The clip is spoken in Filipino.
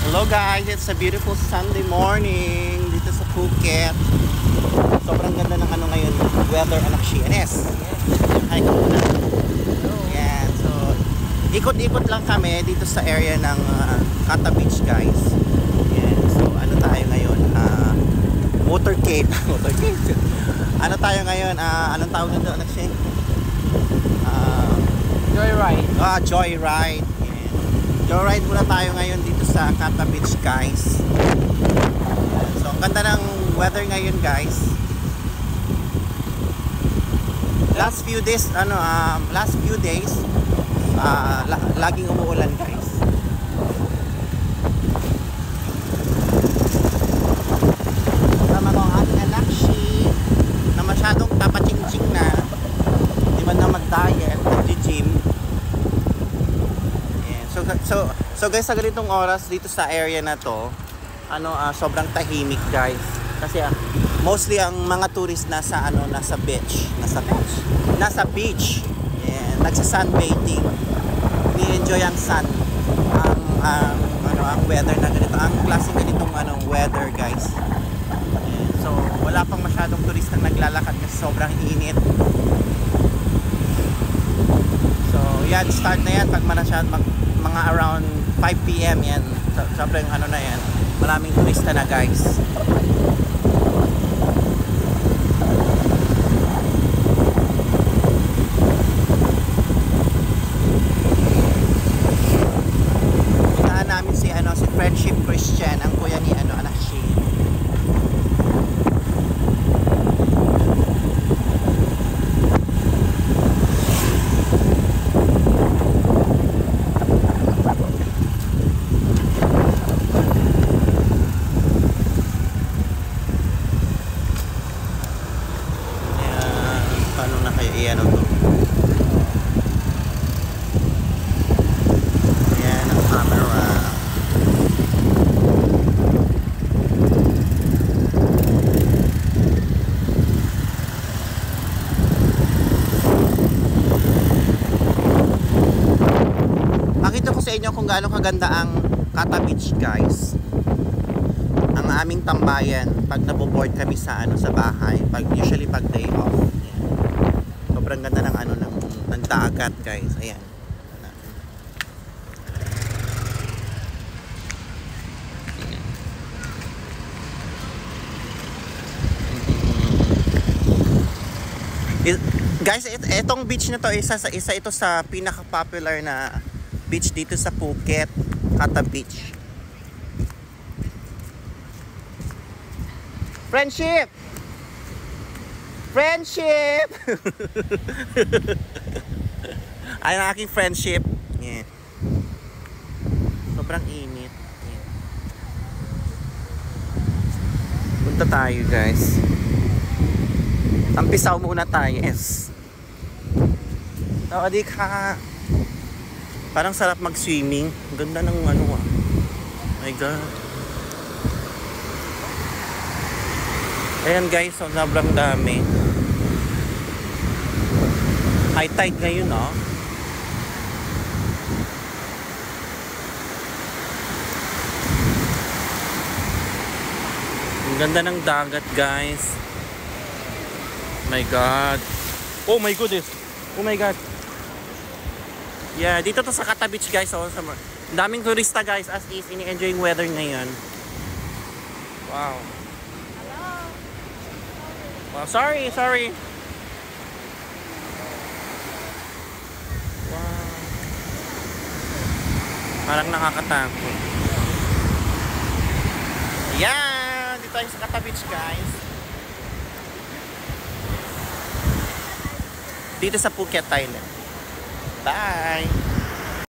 Hello guys, it's a beautiful Sunday morning dito sa Phuket. Sobrang ganda ng ano ngayon, weather anak Shienes. Hi ka muna. Yan, so ikot-ikot lang kami dito sa area ng Kata Beach guys. Yan, so ano tayo ngayon? Motorcade. Motorcade. Ano tayo ngayon? Anong tawag nito anak Shien? Joyride. Joyride. Joyride muna tayo ngayon dito sa Kata Beach guys. So ang ganda ng weather ngayon guys. Last few days laging umuulan guys. Tama ko ang ating anak Shi na masyadong tapaching-ching na, di man na mag-diet, mag-gym. So guys, sa ganitong oras dito sa area na to, sobrang tahimik guys. Kasi mostly ang mga tourist nasa beach. Nasa beach. Yeah, nagsa-sunbathing. Ni-enjoy ang sun. Ang weather na ganito. Ang klaseng ganitong weather guys. Yeah, so wala pang masyadong turistang naglalakad kasi sobrang init. So yan, start na yan pag mga around 5 PM yan. Sobrang na yan. Maraming turista na guys. Puntahan namin si Friendship Christian, ang kuya ni anak Shi. Ayan ang camera. Pakita ko sa inyo kung gaano kaganda ang Kata Beach guys. Ang aming tambayan pag naboboard kami sa bahay, usually pag day off. Sobrang ganda ng dagat guys. Ayan. Guys, itong beach na to isa ito sa pinaka-popular na beach dito sa Phuket, Kata Beach. Friendship! Ay, ang aking friendship. Yeah. Sobrang init. Yeah. Punta tayo guys. Tampisaw muna tayo. Yes. Di ka. Parang sarap mag-swimming. Ganda ng my God. Ayan guys, sobrang dami. High tide ngayon Ang ganda ng dagat guys. My God. Oh my goodness. Oh my God. Yeah, dito to sa Kata Beach guys. Daming turista guys, as is ini-enjoy yung weather ngayon. Wow. Well, sorry. Wow. Parang nakakatakot. Yan! Dito tayo sa Kata Beach, guys. Dito sa Phuket, Thailand. Bye!